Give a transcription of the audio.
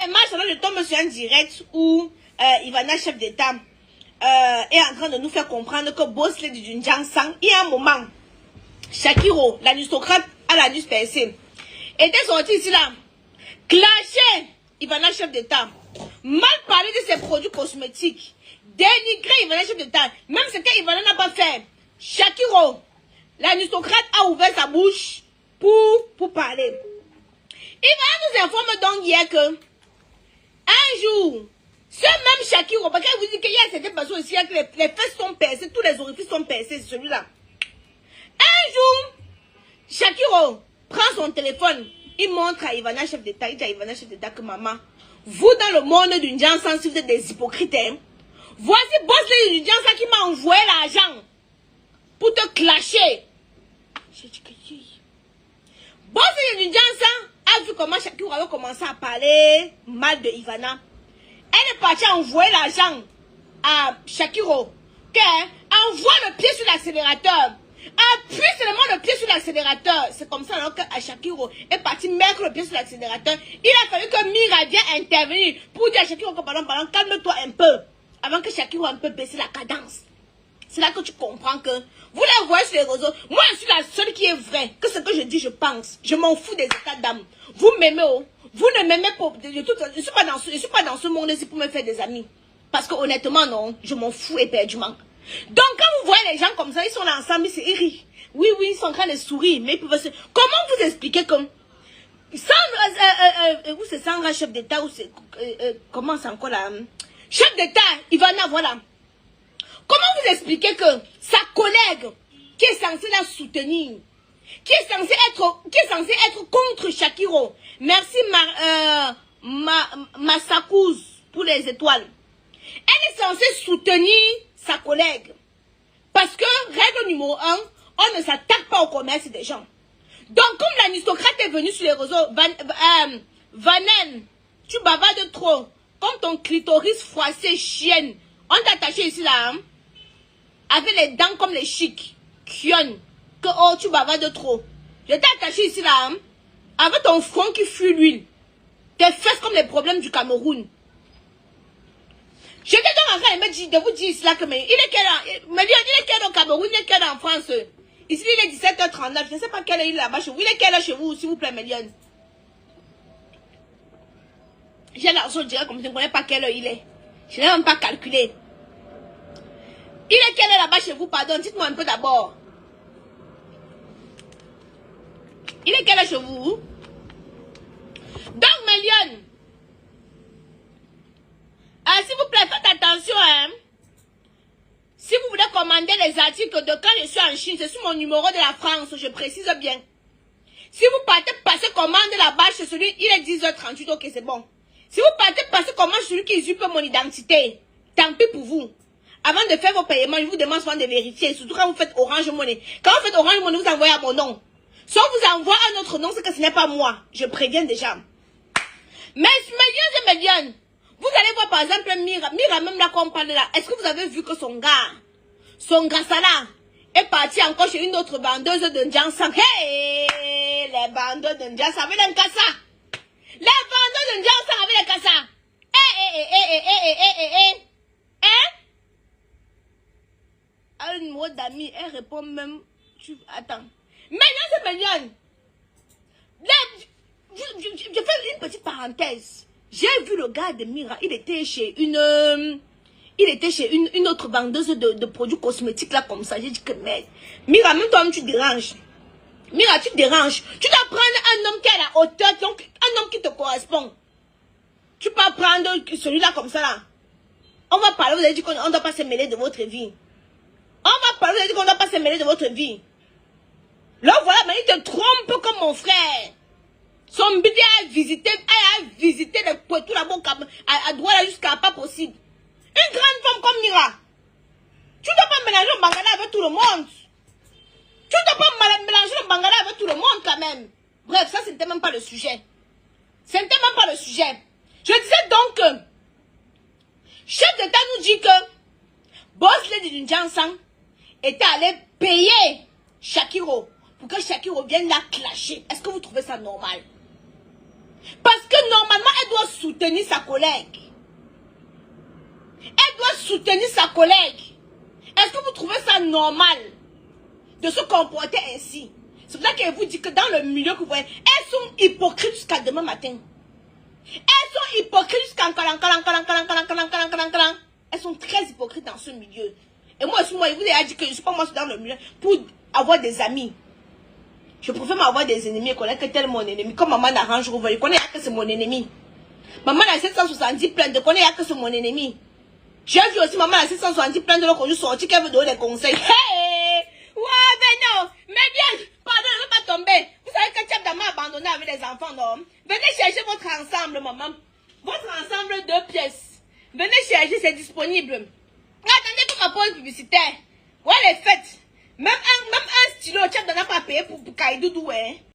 Maintenant, je tombe sur un direct où Ivana, chef d'État, est en train de nous faire comprendre que Boss Lady du Njansang, il y a un moment, Shakiro, l'aristocrate à la nuit percée, était sorti ici là, clasher Ivana, chef d'État, mal parler de ses produits cosmétiques, dénigrer Ivana, chef d'État, même ce que Ivana n'a pas fait. Shakiro, l'aristocrate a ouvert sa bouche pour parler. Ivana nous informe donc hier que un jour, ce même Shakiro, parce qu'elle vous dit qu'il y a cette personne ici, que les fesses sont percées, tous les orifices sont percés, c'est celui-là. Un jour, Shakiro prend son téléphone, il montre à Ivana, chef d'État, il dit à Ivana, chef d'État, que maman, vous dans le monde du Njansang, si vous êtes des hypocrites, hein, voici Boss Lady du Njansang qui m'a envoyé l'argent pour te clasher. J'ai dit que Boss Lady du Njansang a vu comment Shakiro avait commencé à parler mal de Ivana. Elle est partie envoyer l'argent à Shakiro. Envoie le pied sur l'accélérateur. Appuie seulement le pied sur l'accélérateur. C'est comme ça alors que Shakiro est parti mettre le pied sur l'accélérateur. Il a fallu que Mira vienne intervenir pour dire à Shakiro que pardon, calme-toi un peu. Avant que Shakiro ait un peu baissé la cadence. C'est là que tu comprends que vous la voyez sur les réseaux. Moi, je suis la seule qui est vraie. Que ce que je dis, je pense. Je m'en fous des états d'âme. Vous m'aimez, oh. Vous ne m'aimez pas. Je ne suis pas dans ce monde-ci pour me faire des amis. Parce que honnêtement, non, je m'en fous éperdument. Donc, quand vous voyez les gens comme ça, ils sont là ensemble, ils rient. Oui, ils sont en train de sourire. Mais comment vous expliquez comme... où c'est Sandra, chef d'État, ou c'est... comment c'est encore là? Chef d'État, Ivana, voilà. Comment vous expliquez que sa collègue, qui est censée la soutenir, qui est censée être contre Shakiro, merci Massakouz pour les étoiles, elle est censée soutenir sa collègue. Parce que, règle numéro 1, on ne s'attaque pas au commerce des gens. Donc, comme l'aristocrate est venu sur les réseaux, Vanen, tu bavardes trop, comme ton clitoris froissé chienne, on t'a attaché ici là, hein? Avec les dents comme les chics, kionne, que oh tu bavardes trop. Je t'ai attaché ici là, hein? Avec ton front qui fuit l'huile, tes fesses comme les problèmes du Cameroun. J'étais donc en train de vous dire ici là que mais il est quelle heure? Il est quelle heure au Cameroun, il est quelle heure en France? Ici il est 17h39, je ne sais pas quelle heure il est là-bas chez vous. Il est quelle heure chez vous, s'il vous plaît, Méliane? J'ai l'argent, je dirais comme je ne connais pas quelle heure il est. Je n'ai même pas calculé. Il est quelle heure là-bas chez vous, pardon? Dites-moi un peu d'abord. Il est quelle heure chez vous? Donc, Méliane, s'il vous plaît, faites attention, hein. Si vous voulez commander les articles de quand je suis en Chine, c'est sur mon numéro de la France, je précise bien. Si vous partez passer commande là-bas chez celui, il est 10h38, ok, c'est bon. Si vous partez passer commande chez celui qui usurpe mon identité, tant pis pour vous. Avant de faire vos paiements, je vous demande souvent de vérifier, surtout quand vous faites Orange Money. Quand vous faites Orange Money, vous envoyez à mon nom. Si on vous envoie à notre nom, c'est que ce n'est pas moi. Je préviens déjà. Mais, Méliane, vous allez voir par exemple Mira même là qu'on parle là. Est-ce que vous avez vu que son gars ça là, est parti encore chez une autre bandeuse de Njansang? Hey, les bandeuses de Njansang avec les cassa. Les bandeuses de Njansang avec les cassa. Hein? Un numéro d'amis, elle répond même. Attends. Méliane. Je fais une petite parenthèse. J'ai vu le gars de Mira, il était chez une autre vendeuse de produits cosmétiques là comme ça. J'ai dit que merde. Mira, même toi tu déranges. Mira, tu déranges. Tu dois prendre un homme qui est à la hauteur, donc un homme qui te correspond. Tu peux prendre celui-là comme ça là. On va parler, vous avez dit qu'on ne doit pas se mêler de votre vie. On va parler, vous avez dit qu'on ne doit pas se mêler de votre vie. Là voilà, mais il te trompe comme mon frère. Son bidé a visité les poitou là-bas à droite jusqu'à pas possible. Une grande femme comme Mira. Tu ne dois pas mélanger le bangala avec tout le monde. Tu ne dois pas mélanger le bangala avec tout le monde quand même. Bref, ça c'était même pas le sujet. C'était même pas le sujet. Je disais donc que chef d'État nous dit que Boss Lady du Njansang était allé payer Shakiro pour que Shakiro vienne la clasher. Est-ce que vous trouvez ça normal? Parce que normalement, elle doit soutenir sa collègue. Elle doit soutenir sa collègue. Est-ce que vous trouvez ça normal de se comporter ainsi? C'est pour ça qu'elle vous dit que dans le milieu que vous voyez, elles sont hypocrites jusqu'à demain matin. Elles sont hypocrites jusqu'à... Elles sont très hypocrites dans ce milieu. Et moi, je vous ai dit que je ne suis pas moi dans le milieu pour avoir des amis. Je préfère m'avoir des ennemis et connaître que tel mon ennemi. Comme maman d'Arrange Rover, je connais que c'est mon ennemi. Maman a 770 plaintes, je connais que c'est mon ennemi. J'ai vu aussi maman a 770 plaintes de l'autre jour sorti qu'elle veut donner des conseils. Hey! Ouais, ben non! Mais bien, pardon, ne veux pas tomber. Vous savez que Tchab m'a abandonné avec les enfants, non? Venez chercher votre ensemble, maman. Votre ensemble 2 pièces. Venez chercher, c'est disponible. Attendez pour ma pause publicitaire. Ouais, les fêtes. Même un stylo, Tchab n'a pas payé pour Kaïdoudou, hein.